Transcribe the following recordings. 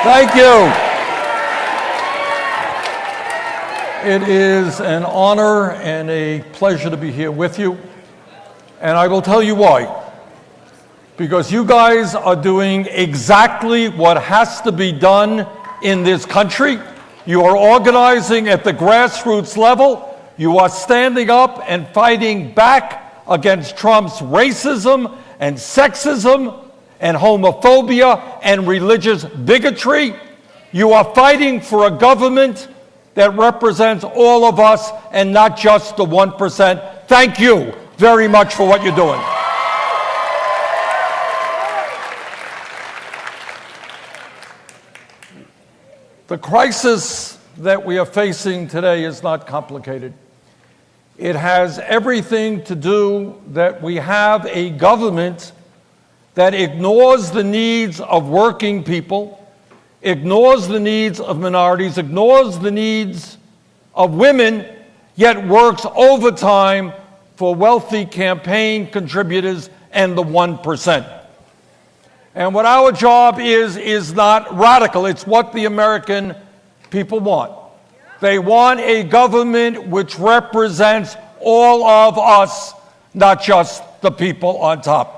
Thank you. It is an honor and a pleasure to be here with you. And I will tell you why. Because you guys are doing exactly what has to be done in this country. You are organizing at the grassroots level. You are standing up and fighting back against Trump's racism and sexism and homophobia and religious bigotry. You are fighting for a government that represents all of us and not just the 1%. Thank you very much for what you're doing. The crisis that we are facing today is not complicated. It has everything to do that we have a government that ignores the needs of working people, ignores the needs of minorities, ignores the needs of women, yet works overtime for wealthy campaign contributors and the 1%. And what our job is not radical. It's what the American people want. They want a government which represents all of us, not just the people on top.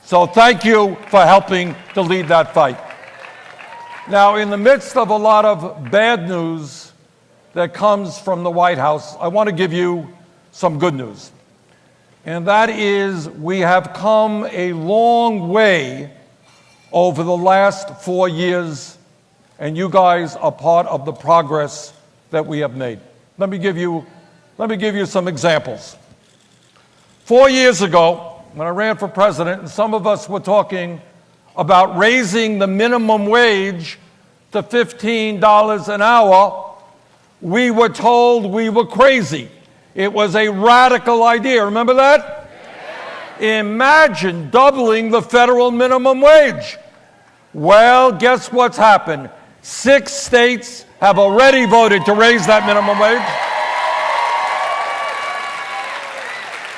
So thank you for helping to lead that fight. Now, in the midst of a lot of bad news that comes from the White House, I want to give you some good news. And that is, we have come a long way over the last 4 years, and you guys are part of the progress that we have made. Let me give you some examples. 4 years ago, when I ran for president, and some of us were talking about raising the minimum wage to $15 an hour, we were told we were crazy. It was a radical idea. Remember that? Yeah. Imagine doubling the federal minimum wage. Well, guess what's happened? 6 states have already voted to raise that minimum wage.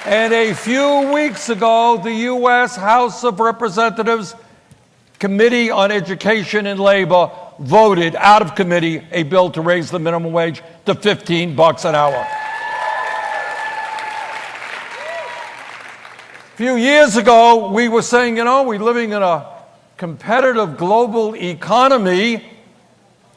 And a few weeks ago, the U.S. House of Representatives Committee on Education and Labor voted out of committee a bill to raise the minimum wage to $15 an hour. A few years ago, we were saying, we're living in a competitive global economy,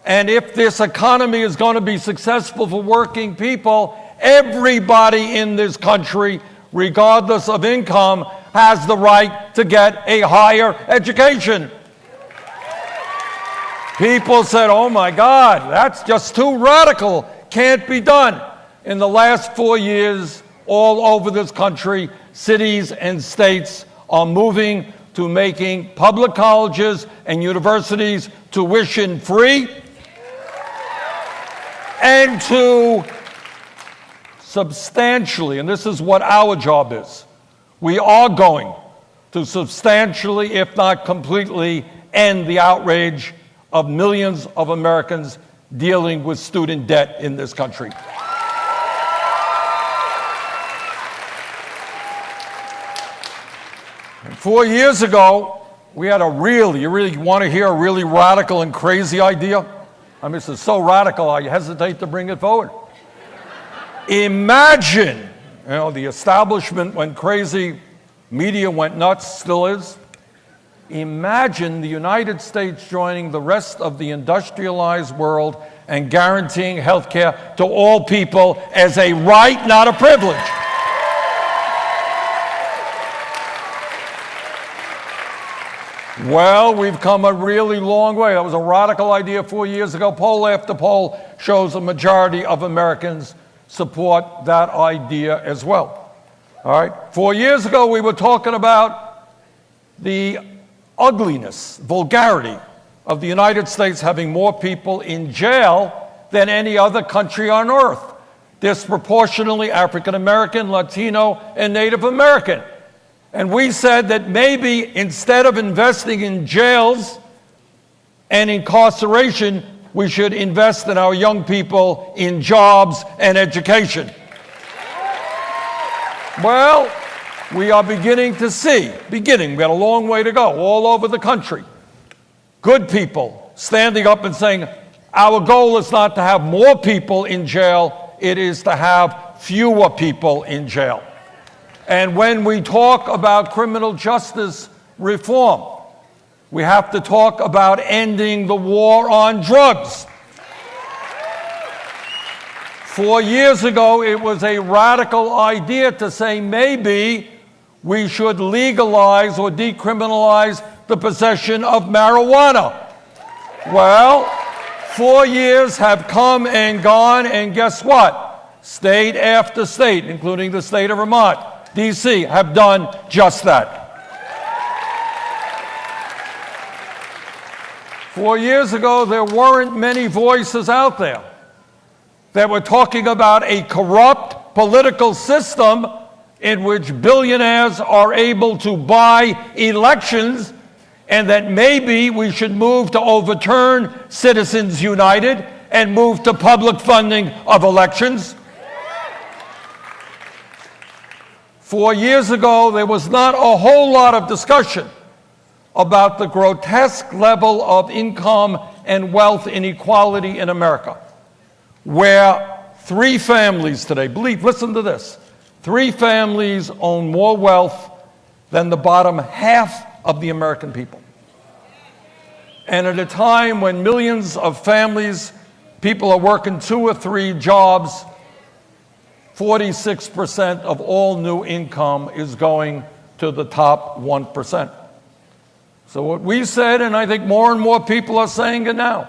and if this economy is going to be successful for working people, everybody in this country, regardless of income, has the right to get a higher education. People said, oh my God, that's just too radical, can't be done. In the last 4 years, all over this country, cities and states are moving to making public colleges and universities tuition free and to substantially, and this is what our job is, we are going to substantially, if not completely, end the outrage of millions of Americans dealing with student debt in this country. And 4 years ago, we had you really want to hear a really radical and crazy idea? I mean, this is so radical, I hesitate to bring it forward. Imagine, the establishment went crazy, media went nuts, still is. Imagine the United States joining the rest of the industrialized world and guaranteeing health care to all people as a right, not a privilege. Well, we've come a really long way. That was a radical idea 4 years ago. Poll after poll shows a majority of Americans support that idea as well. All right? 4 years ago, we were talking about the ugliness, vulgarity of the United States having more people in jail than any other country on earth, disproportionately African American, Latino, and Native American. And we said that maybe instead of investing in jails and incarceration, we should invest in our young people in jobs and education. Well, we are beginning to see, we got a long way to go all over the country. Good people standing up and saying, our goal is not to have more people in jail, it is to have fewer people in jail. And when we talk about criminal justice reform, we have to talk about ending the war on drugs. 4 years ago, it was a radical idea to say maybe we should legalize or decriminalize the possession of marijuana. Well, 4 years have come and gone, and guess what? State after state, including the state of Vermont, D.C., have done just that. 4 years ago, there weren't many voices out there that were talking about a corrupt political system in which billionaires are able to buy elections, and that maybe we should move to overturn Citizens United and move to public funding of elections. 4 years ago, there was not a whole lot of discussion about the grotesque level of income and wealth inequality in America, where 3 families today, listen to this, 3 families own more wealth than the bottom half of the American people. And at a time when millions of families, people are working 2 or 3 jobs, 46% of all new income is going to the top 1%. So what we said, and I think more and more people are saying it now,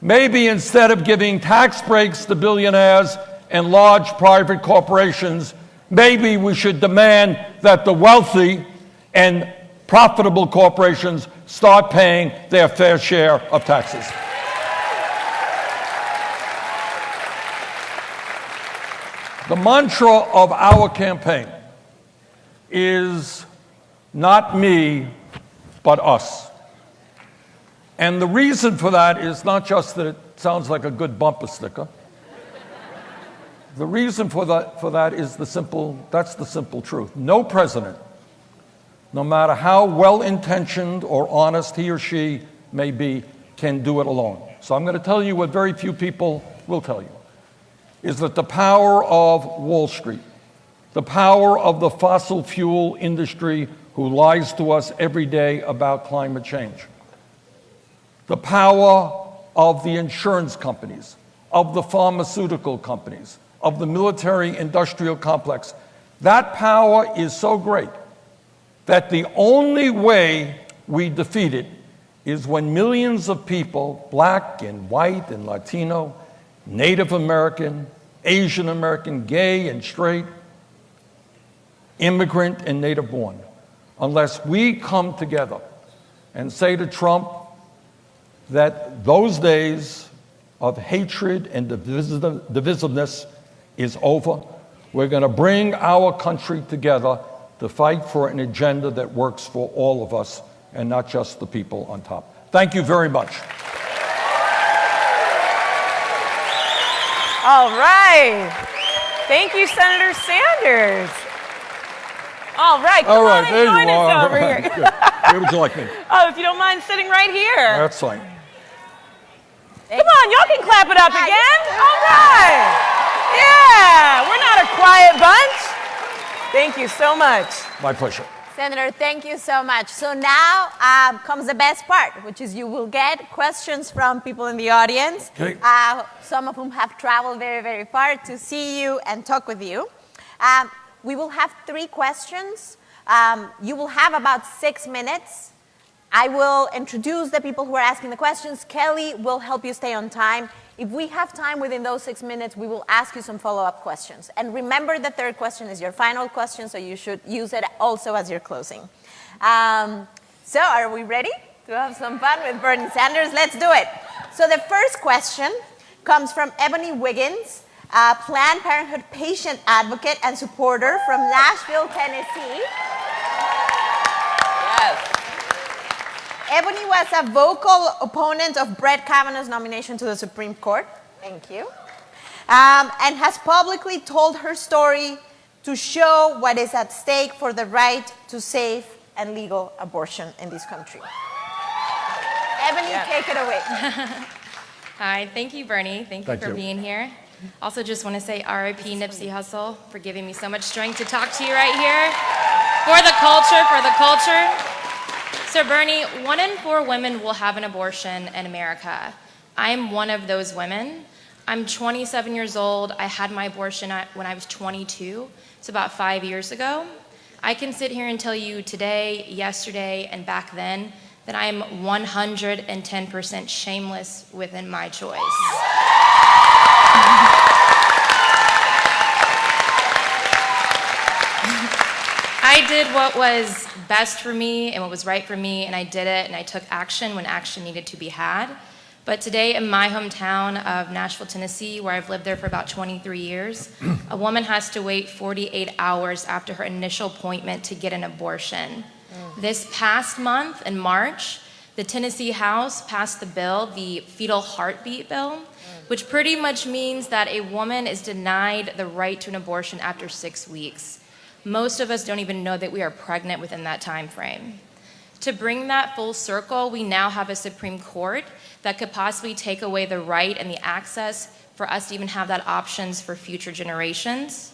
maybe instead of giving tax breaks to billionaires and large private corporations, maybe we should demand that the wealthy and profitable corporations start paying their fair share of taxes. The mantra of our campaign is not me, but us. And the reason for that is not just that it sounds like a good bumper sticker. The reason for that is the simple truth. No president, no matter how well-intentioned or honest he or she may be, can do it alone. So I'm going to tell you what very few people will tell you, is that the power of Wall Street, the power of the fossil fuel industry who lies to us every day about climate change, the power of the insurance companies, of the pharmaceutical companies, of the military-industrial complex, that power is so great that the only way we defeat it is when millions of people, black and white and Latino, Native American, Asian American, gay and straight, immigrant and native born, unless we come together and say to Trump that those days of hatred and divisiveness is over, we're going to bring our country together to fight for an agenda that works for all of us and not just the people on top. Thank you very much. All right. Thank you, Senator Sanders. All right, come on and join us over here. Where would you like me? Oh, if you don't mind sitting right here. That's fine. Come on, y'all can clap it up again. All right. Yeah, we're not a quiet bunch. Thank you so much. My pleasure. Senator, thank you so much. So now comes the best part, which is you will get questions from people in the audience, okay. Some of whom have traveled very, very far to see you and talk with you. We will have 3 questions. You will have about 6 minutes. I will introduce the people who are asking the questions. Kelly will help you stay on time. If we have time within those 6 minutes, we will ask you some follow-up questions. And remember, the 3rd question is your final question, so you should use it also as your closing. So are we ready to have some fun with Bernie Sanders? Let's do it. So the first question comes from Ebony Wiggins, a Planned Parenthood patient advocate and supporter from Nashville, Tennessee. Yes. Ebony was a vocal opponent of Brett Kavanaugh's nomination to the Supreme Court. Thank you. And has publicly told her story to show what is at stake for the right to safe and legal abortion in this country. Ebony, take it away. Hi, thank you, Bernie. Thank you for being here. Also just want to say RIP Nipsey Hussle for giving me so much strength to talk to you right here. For the culture, for the culture. So Bernie, 1 in 4 women will have an abortion in America. I'm one of those women. I'm 27 years old. I had my abortion when I was 22. It's about 5 years ago. I can sit here and tell you today, yesterday, and back then that I am 110% shameless within my choice. I did what was best for me and what was right for me, and I did it, and I took action when action needed to be had. But today in my hometown of Nashville, Tennessee, where I've lived there for about 23 years, a woman has to wait 48 hours after her initial appointment to get an abortion. This past month, in March, the Tennessee House passed the bill, the fetal heartbeat bill, which pretty much means that a woman is denied the right to an abortion after 6 weeks. Most of us don't even know that we are pregnant within that time frame. To bring that full circle, we now have a Supreme Court that could possibly take away the right and the access for us to even have that options for future generations.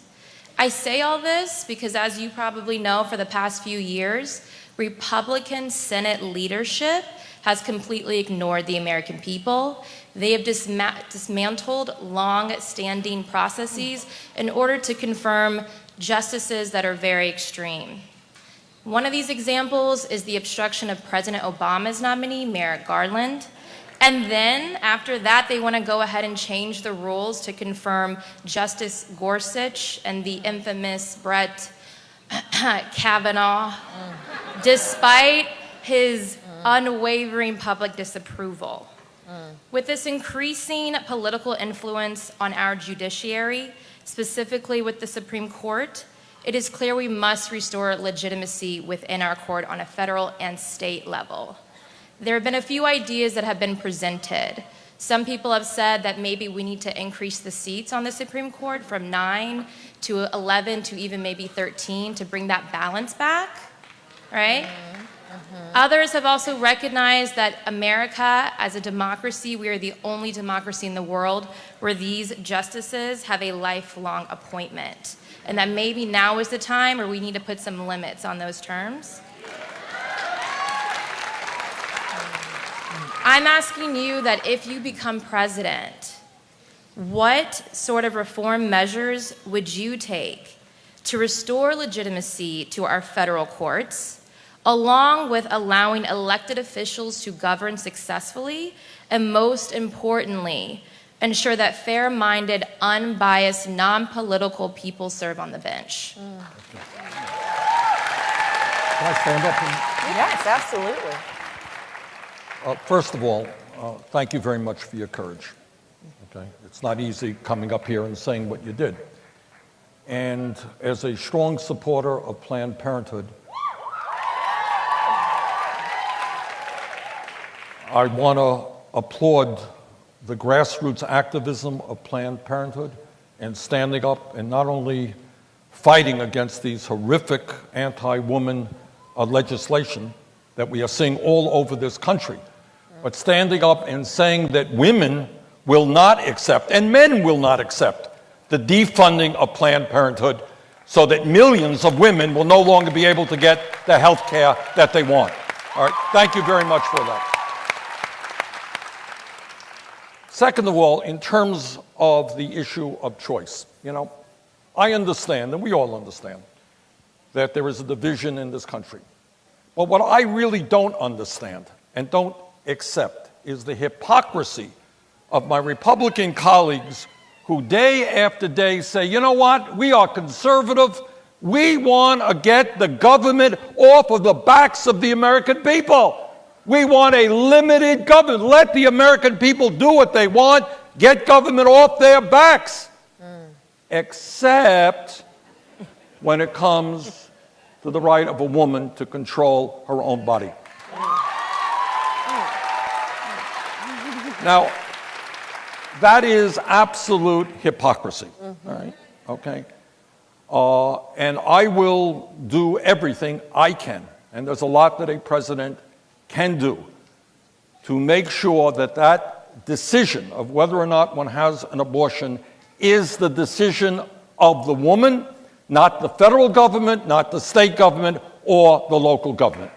I say all this because, as you probably know, for the past few years, Republican Senate leadership has completely ignored the American people. They have dismantled long-standing processes in order to confirm justices that are very extreme. One of these examples is the obstruction of President Obama's nominee, Merrick Garland. And then, after that, they want to go ahead and change the rules to confirm Justice Gorsuch and the infamous Brett Kavanaugh, despite his unwavering public disapproval. With this increasing political influence on our judiciary, specifically with the Supreme Court, it is clear we must restore legitimacy within our court on a federal and state level. There have been a few ideas that have been presented. Some people have said that maybe we need to increase the seats on the Supreme Court from 9 to 11 to even maybe 13 to bring that balance back, right? Others have also recognized that America, as a democracy, we are the only democracy in the world where these justices have a lifelong appointment, and that maybe now is the time where we need to put some limits on those terms. I'm asking you that if you become president, what sort of reform measures would you take to restore legitimacy to our federal courts, along with allowing elected officials to govern successfully, and most importantly, ensure that fair-minded, unbiased, non-political people serve on the bench? Can I stand up? Yes, absolutely. First of all, thank you very much for your courage. Okay? It's not easy coming up here and saying what you did. And as a strong supporter of Planned Parenthood, I want to applaud the grassroots activism of Planned Parenthood and standing up and not only fighting against these horrific anti-woman legislation that we are seeing all over this country, but standing up and saying that women will not accept, and men will not accept, the defunding of Planned Parenthood so that millions of women will no longer be able to get the health care that they want. All right, thank you very much for that. Second of all, in terms of the issue of choice, I understand, and we all understand, that there is a division in this country. But what I really don't understand and don't accept is the hypocrisy of my Republican colleagues who day after day say, you know what, we are conservative, we want to get the government off of the backs of the American people. We want a limited government. Let the American people do what they want, get government off their backs. Except when it comes to the right of a woman to control her own body. Now, that is absolute hypocrisy, all right? Okay? And I will do everything I can, and there's a lot that a president can do to make sure that that decision of whether or not one has an abortion is the decision of the woman, not the federal government, not the state government, or the local government.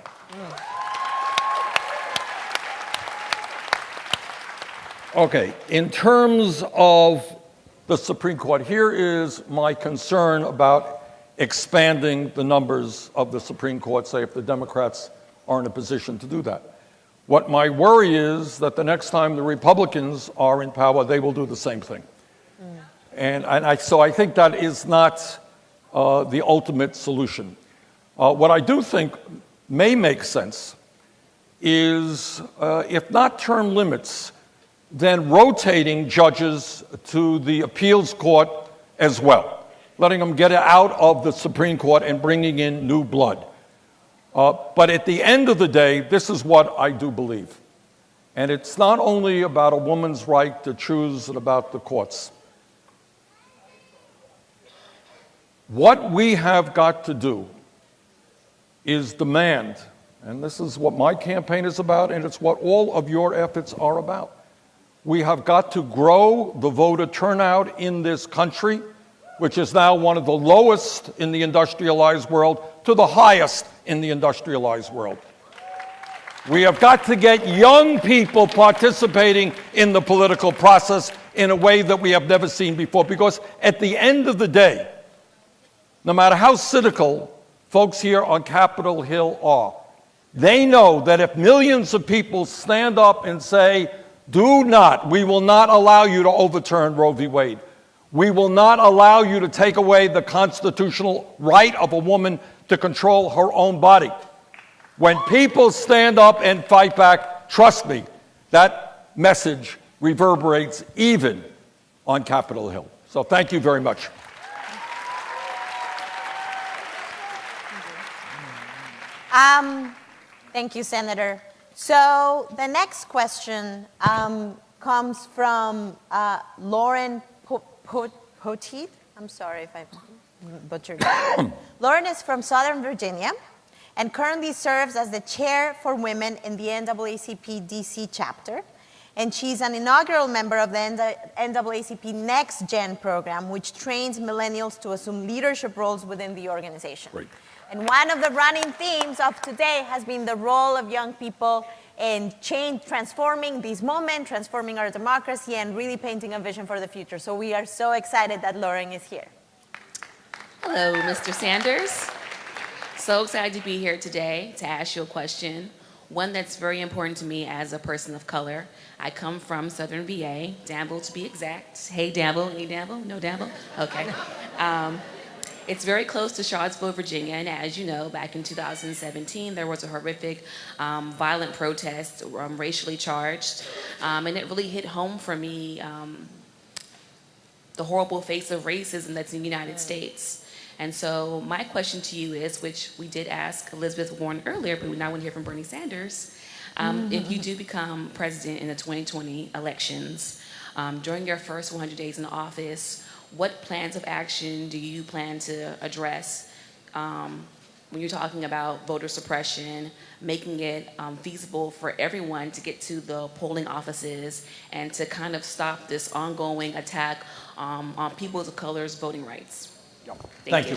Okay, in terms of the Supreme Court, here is my concern about expanding the numbers of the Supreme Court, say if the Democrats are in a position to do that. What my worry is that the next time the Republicans are in power, they will do the same thing. So I think that is not the ultimate solution. What I do think may make sense is, if not term limits, then rotating judges to the appeals court as well, letting them get out of the Supreme Court and bringing in new blood. But at the end of the day, this is what I do believe. And it's not only about a woman's right to choose and about the courts. What we have got to do is demand, and this is what my campaign is about, and it's what all of your efforts are about. We have got to grow the voter turnout in this country, which is now one of the lowest in the industrialized world, to the highest in the industrialized world. We have got to get young people participating in the political process in a way that we have never seen before, because at the end of the day, no matter how cynical folks here on Capitol Hill are, they know that if millions of people stand up and say, we will not allow you to overturn Roe v. Wade. We will not allow you to take away the constitutional right of a woman to control her own body. When people stand up and fight back, trust me, that message reverberates even on Capitol Hill. So thank you very much. Thank you, Senator. So the next question comes from Lauren Poteet. I'm sorry if I butchered it. Lauren is from Southern Virginia and currently serves as the chair for women in the NAACP DC chapter. And she's an inaugural member of the NAACP Next Gen program, which trains millennials to assume leadership roles within the organization. Great. And one of the running themes of today has been the role of young people in transforming this moment, transforming our democracy, and really painting a vision for the future. So we are so excited that Lauren is here. Hello, Mr. Sanders. So excited to be here today to ask you a question, one that's very important to me as a person of color. I come from Southern VA, Danville to be exact. Hey, Danville, any Danville? No Danville? Okay. It's very close to Charlottesville, Virginia, and as you know, back in 2017, there was a horrific violent protest, racially charged, and it really hit home for me, the horrible face of racism that's in the United States. And so my question to you is, which we did ask Elizabeth Warren earlier, but we now want to hear from Bernie Sanders, if you do become president in the 2020 elections, during your first 100 days in office, what plans of action do you plan to address when you're talking about voter suppression, making it feasible for everyone to get to the polling offices and to kind of stop this ongoing attack on people of color's voting rights? Thank you.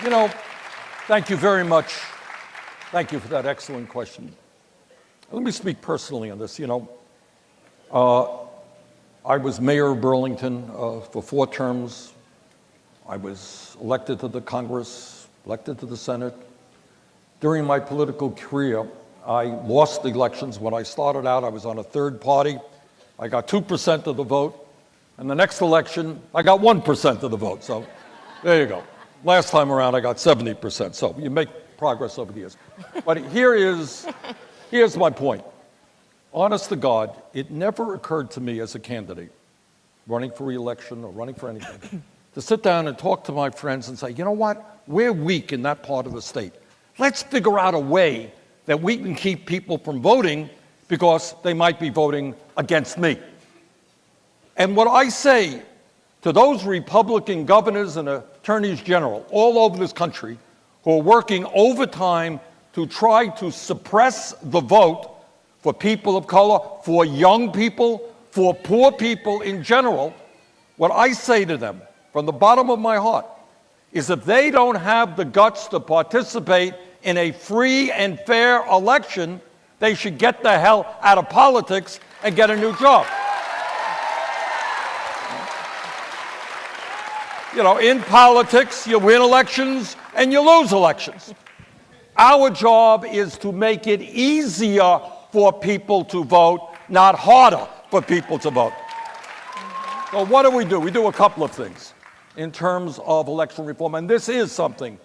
You know, thank you very much. Thank you for that excellent question. Let me speak personally on this. You know, I was mayor of Burlington for 4 terms. I was elected to the Congress, elected to the Senate. During my political career, I lost the elections. When I started out, I was on a third party. I got 2% of the vote. And the next election, I got 1% of the vote. So there you go. Last time around, I got 70%. So you make progress over the years. But here's my point. Honest to God, it never occurred to me as a candidate, running for re-election or running for anything, to sit down and talk to my friends and say, you know what, we're weak in that part of the state. Let's figure out a way that we can keep people from voting because they might be voting against me. And what I say to those Republican governors and attorneys general all over this country who are working overtime to try to suppress the vote for people of color, for young people, for poor people in general, what I say to them from the bottom of my heart is if they don't have the guts to participate in a free and fair election, they should get the hell out of politics and get a new job. You know, in politics, you win elections and you lose elections. Our job is to make it easier for people to vote, not harder for people to vote. So what do? We do a couple of things in terms of election reform, and this is something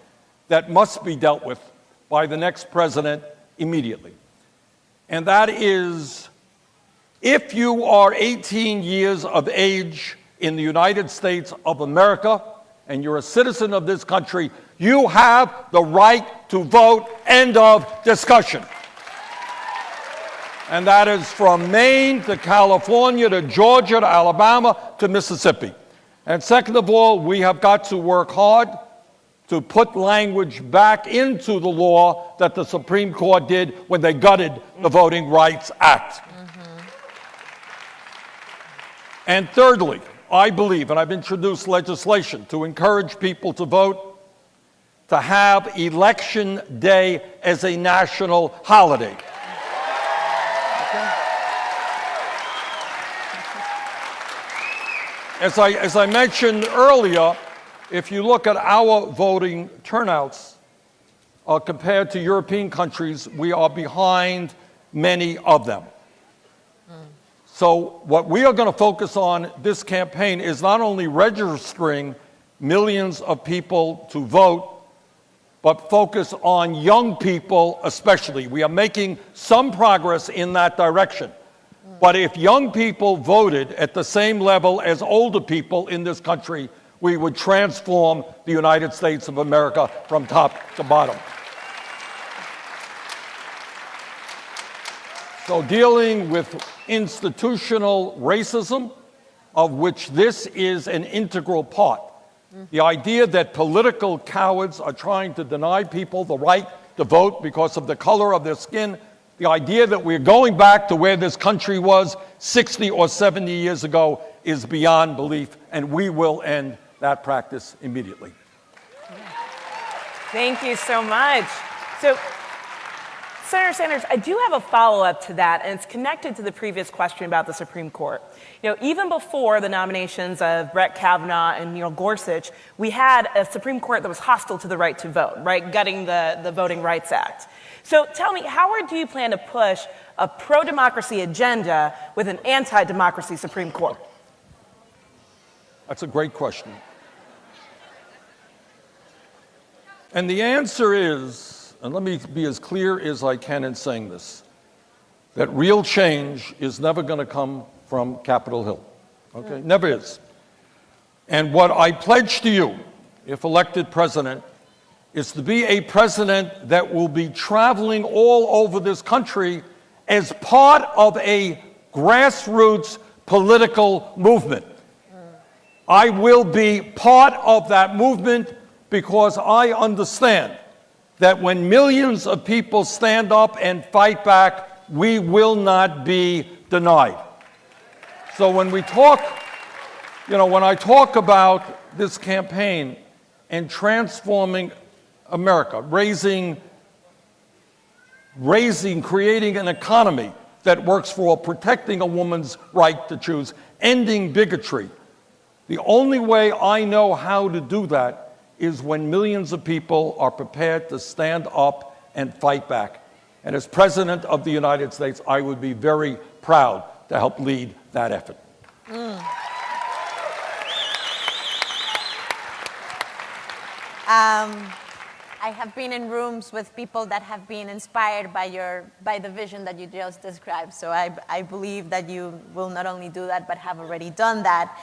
that must be dealt with by the next president immediately. And that is, if you are 18 years of age in the United States of America and you're a citizen of this country, you have the right to vote. End of discussion. And that is from Maine to California to Georgia to Alabama to Mississippi. And second of all, we have got to work hard to put language back into the law that the Supreme Court did when they gutted the Voting Rights Act. And thirdly, I believe, and I've introduced legislation to encourage people to vote, to have Election Day as a national holiday. As I mentioned earlier, if you look at our voting turnouts compared to European countries, we are behind many of them. So what we are going to focus on this campaign is not only registering millions of people to vote, but focus on young people especially. We are making some progress in that direction. But if young people voted at the same level as older people in this country, we would transform the United States of America from top to bottom. So dealing with institutional racism, of which this is an integral part, the idea that political cowards are trying to deny people the right to vote because of the color of their skin, the idea that we're going back to where this country was 60 or 70 years ago is beyond belief, and we will end that practice immediately. Thank you so much. So, Senator Sanders, I do have a follow-up to that, and it's connected to the previous question about the Supreme Court. You know, even before the nominations of Brett Kavanaugh and Neil Gorsuch, we had a Supreme Court that was hostile to the right to vote, right, gutting the Voting Rights Act. So tell me, how do you plan to push a pro-democracy agenda with an anti-democracy Supreme Court? That's a great question. And the answer is, and let me be as clear as I can in saying this, that real change is never going to come from Capitol Hill. Okay? Never is. And what I pledge to you, if elected president, is to be a president that will be traveling all over this country as part of a grassroots political movement. I will be part of that movement because I understand that when millions of people stand up and fight back, we will not be denied. So when we talk, when I talk about this campaign and transforming America, creating an economy that works for all, protecting a woman's right to choose, ending bigotry, the only way I know how to do that is when millions of people are prepared to stand up and fight back. And as President of the United States, I would be very proud to help lead that effort. I have been in rooms with people that have been inspired by the vision that you just described. So I believe that you will not only do that, but have already done that.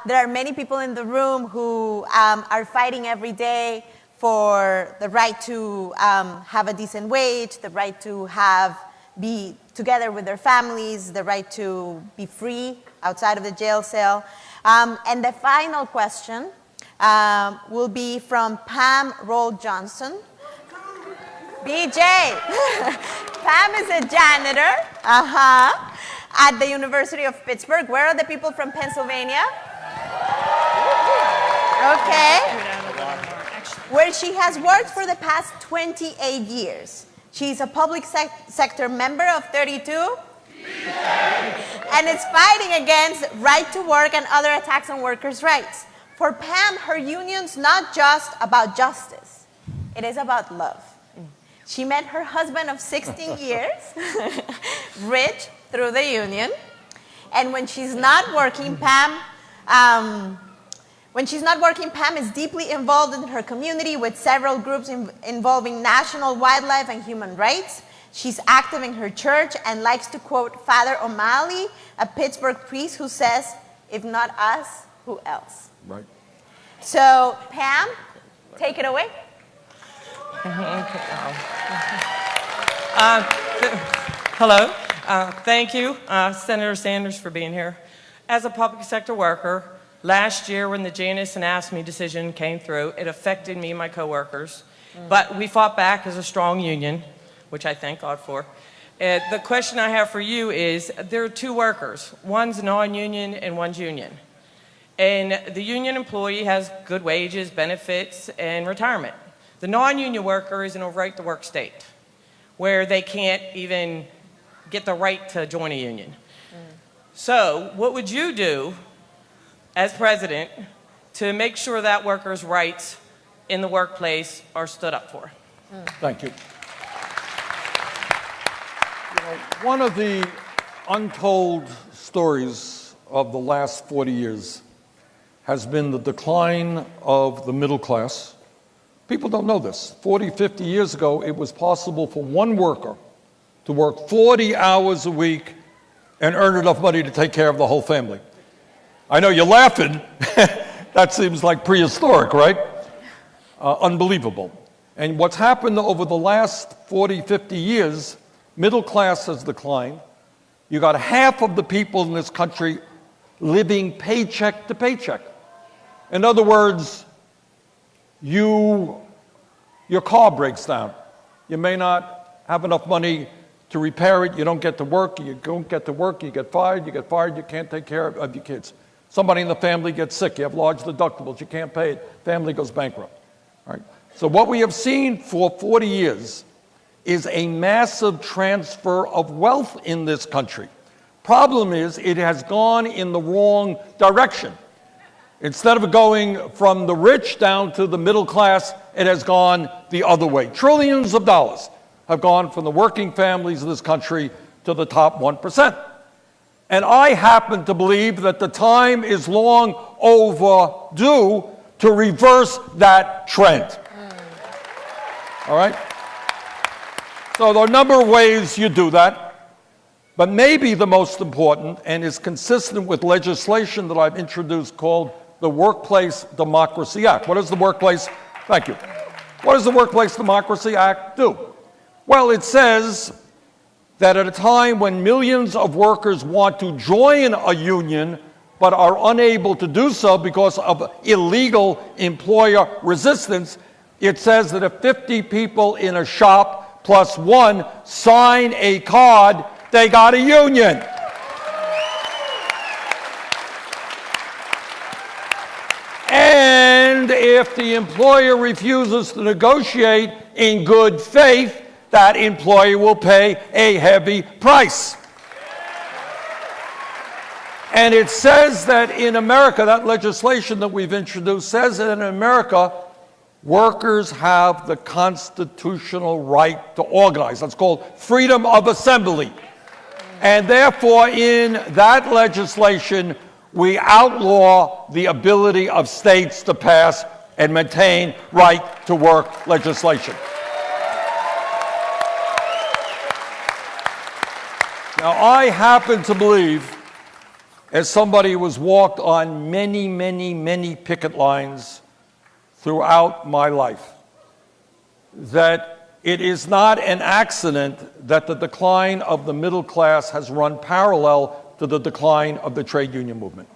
There are many people in the room who are fighting every day for the right to have a decent wage, the right to be together with their families, the right to be free outside of the jail cell. And the final question will be from Pam Roll Johnson. BJ. Pam is a janitor. At the University of Pittsburgh. Where are the people from Pennsylvania? Okay. Where she has worked for the past 28 years. She's a public sector member of 32. And is fighting against right to work and other attacks on workers' rights. For Pam, her union's not just about justice. It is about love. She met her husband of 16 years, Rich, through the union. And when she's not working, Pam is deeply involved in her community with several groups involving national wildlife and human rights. She's active in her church and likes to quote Father O'Malley, a Pittsburgh priest who says, "If not us, who else?" Right. So, Pam, take it away. Hello. Thank you, Senator Sanders, for being here. As a public sector worker, last year when the Janus and Ask Me decision came through, it affected me and my coworkers. But we fought back as a strong union, which I thank God for. The question I have for you is, there are two workers. One's non-union and one's union. And the union employee has good wages, benefits, and retirement. The non-union worker is in a right-to-work state, where they can't even get the right to join a union. So what would you do as president to make sure that workers' rights in the workplace are stood up for? Thank you. One of the untold stories of the last 40 years has been the decline of the middle class. People don't know this. 40, 50 years ago, it was possible for one worker to work 40 hours a week and earn enough money to take care of the whole family. I know you're laughing. That seems like prehistoric, right? Unbelievable. And what's happened over the last 40, 50 years, middle class has declined. You got half of the people in this country living paycheck to paycheck. In other words, your car breaks down. You may not have enough money to repair it. You don't get to work. You don't get to work. You get fired. You can't take care of your kids. Somebody in the family gets sick. You have large deductibles. You can't pay it. Family goes bankrupt. All right? So what we have seen for 40 years is a massive transfer of wealth in this country. Problem is, it has gone in the wrong direction. Instead of going from the rich down to the middle class, it has gone the other way. Trillions of dollars have gone from the working families of this country to the top 1%. And I happen to believe that the time is long overdue to reverse that trend. All right? So there are a number of ways you do that, but maybe the most important, and is consistent with legislation that I've introduced called the Workplace Democracy Act. What does the Workplace, thank you. What does the Workplace Democracy Act do? Well, it says that at a time when millions of workers want to join a union but are unable to do so because of illegal employer resistance, it says that if 50 people in a shop plus one sign a card, they got a union. And if the employer refuses to negotiate in good faith, that employer will pay a heavy price. And it says that in America, that legislation that we've introduced says that in America, workers have the constitutional right to organize. That's called freedom of assembly. And therefore, in that legislation, we outlaw the ability of states to pass and maintain right-to-work legislation. Now, I happen to believe, as somebody who has walked on many, many, many picket lines throughout my life, that it is not an accident that the decline of the middle class has run parallel to the decline of the trade union movement.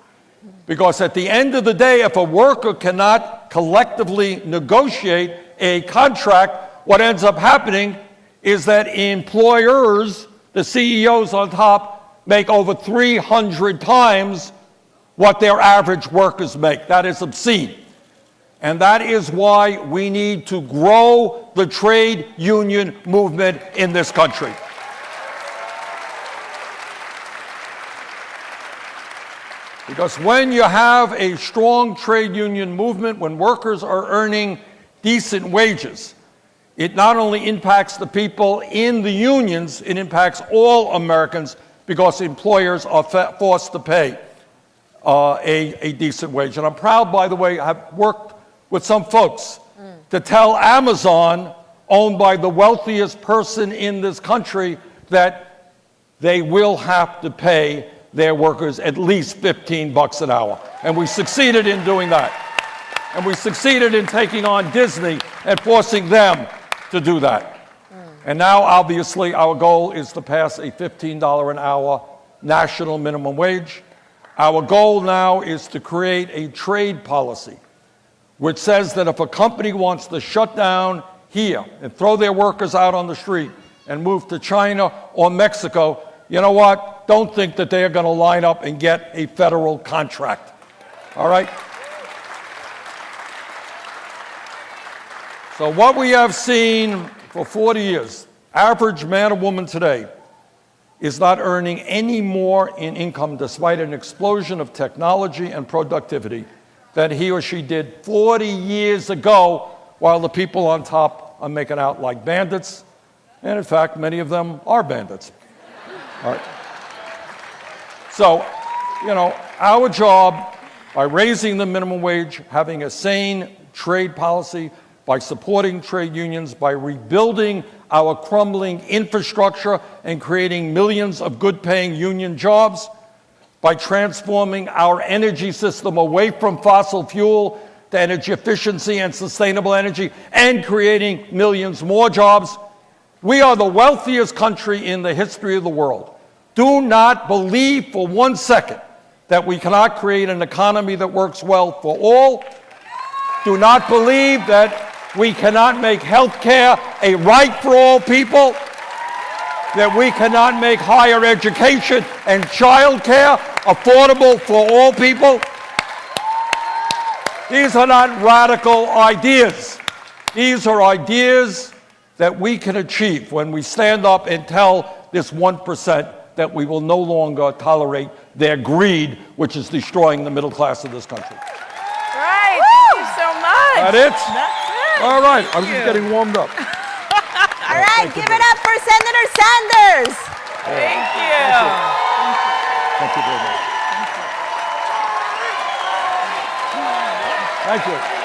Because at the end of the day, if a worker cannot collectively negotiate a contract, what ends up happening is that employers, the CEOs on top, make over 300 times what their average workers make. That is obscene. And that is why we need to grow the trade union movement in this country. Because when you have a strong trade union movement, when workers are earning decent wages, it not only impacts the people in the unions, it impacts all Americans because employers are forced to pay a decent wage. And I'm proud, by the way, I've worked with some folks to tell Amazon, owned by the wealthiest person in this country, that they will have to pay their workers at least $15 an hour. And we succeeded in doing that. And we succeeded in taking on Disney and forcing them to do that. And now, obviously, our goal is to pass a $15 an hour national minimum wage. Our goal now is to create a trade policy which says that if a company wants to shut down here and throw their workers out on the street and move to China or Mexico, you know what? Don't think that they are going to line up and get a federal contract. All right? So what we have seen for 40 years, average man or woman today is not earning any more in income despite an explosion of technology and productivity than he or she did 40 years ago, while the people on top are making out like bandits. And in fact, many of them are bandits. All right. So, you know, our job, by raising the minimum wage, having a sane trade policy, by supporting trade unions, by rebuilding our crumbling infrastructure and creating millions of good-paying union jobs, by transforming our energy system away from fossil fuel to energy efficiency and sustainable energy, and creating millions more jobs. We are the wealthiest country in the history of the world. Do not believe for 1 second that we cannot create an economy that works well for all. Do not believe that we cannot make health care a right for all people, that we cannot make higher education and child care affordable for all people. These are not radical ideas. These are ideas that we can achieve when we stand up and tell this 1% that we will no longer tolerate their greed, which is destroying the middle class of this country. Right, thank you so much. That it? That's it. All right, Thank I'm you. just getting warmed up. All right, give it up for Senator Sanders. Thank you. Thank you very much. Thank you.